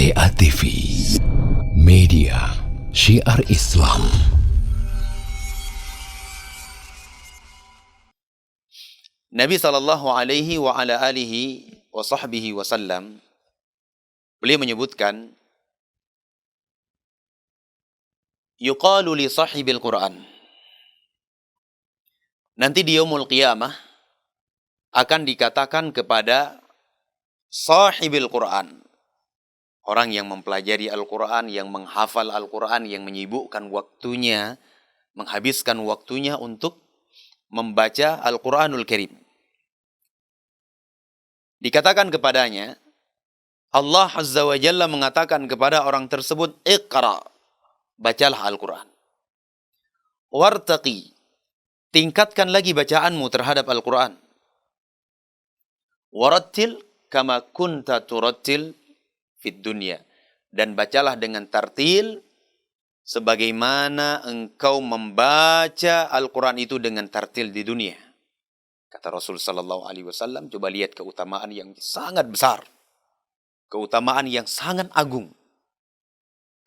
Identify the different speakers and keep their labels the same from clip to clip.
Speaker 1: TA TV, media syiar Islam.
Speaker 2: Nabi sallallahu alaihi wa ala alihi wa sahbihi wasallam, beliau menyebutkan, yuqalu li sahibil Quran. Nanti di yaumul qiyamah akan dikatakan kepada sahibil Quran, orang yang mempelajari Al-Quran, yang menghafal Al-Quran, yang menyibukkan waktunya, menghabiskan waktunya untuk membaca Al-Quranul Karim. Dikatakan kepadanya, Allah Azza wa Jalla mengatakan kepada orang tersebut, Iqra, bacalah Al-Quran. Wartaqi, tingkatkan lagi bacaanmu terhadap Al-Quran. Warattil kama kunta turattil fid dunya, dan bacalah dengan tartil sebagaimana engkau membaca Al-Quran itu dengan tartil di dunia. Kata Rasul sallallahu alaihi wasallam, coba lihat keutamaan yang sangat besar, keutamaan yang sangat agung.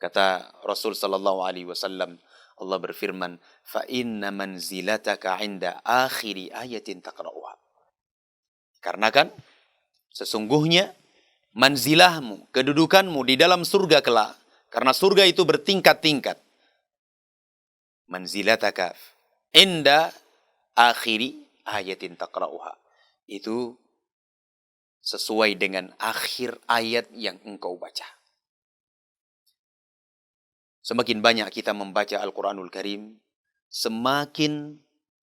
Speaker 2: Kata Rasul sallallahu alaihi wasallam, Allah berfirman, fa inna manzilataka 'inda akhiri ayatin taqra'uha. Karena kan sesungguhnya manzilahmu, kedudukanmu di dalam surga kelak, karena surga itu bertingkat-tingkat. Manzilataka inda akhiri ayatin taqra'uha, itu sesuai dengan akhir ayat yang engkau baca. Semakin banyak kita membaca Al-Quranul Karim, semakin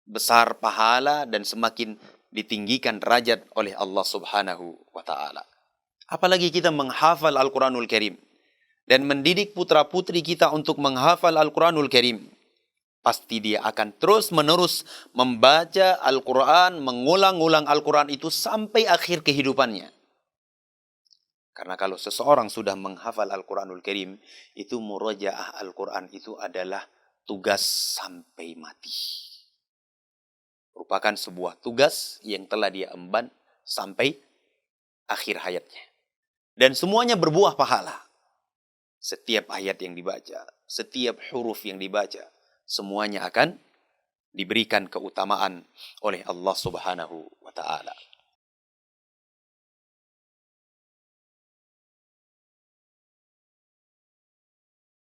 Speaker 2: besar pahala dan semakin ditinggikan derajat oleh Allah Subhanahu wa ta'ala. Apalagi kita menghafal Al-Quranul Karim dan mendidik putra-putri kita untuk menghafal Al-Quranul Karim, pasti dia akan terus-menerus membaca Al-Quran, mengulang-ulang Al-Quran itu sampai akhir kehidupannya. Karena kalau seseorang sudah menghafal Al-Quranul Karim, itu murajaah Al-Quran itu adalah tugas sampai mati. Merupakan sebuah tugas yang telah dia emban sampai akhir hayatnya. Dan semuanya berbuah pahala. Setiap ayat yang dibaca, setiap huruf yang dibaca, semuanya akan diberikan keutamaan oleh Allah Subhanahu wa ta'ala.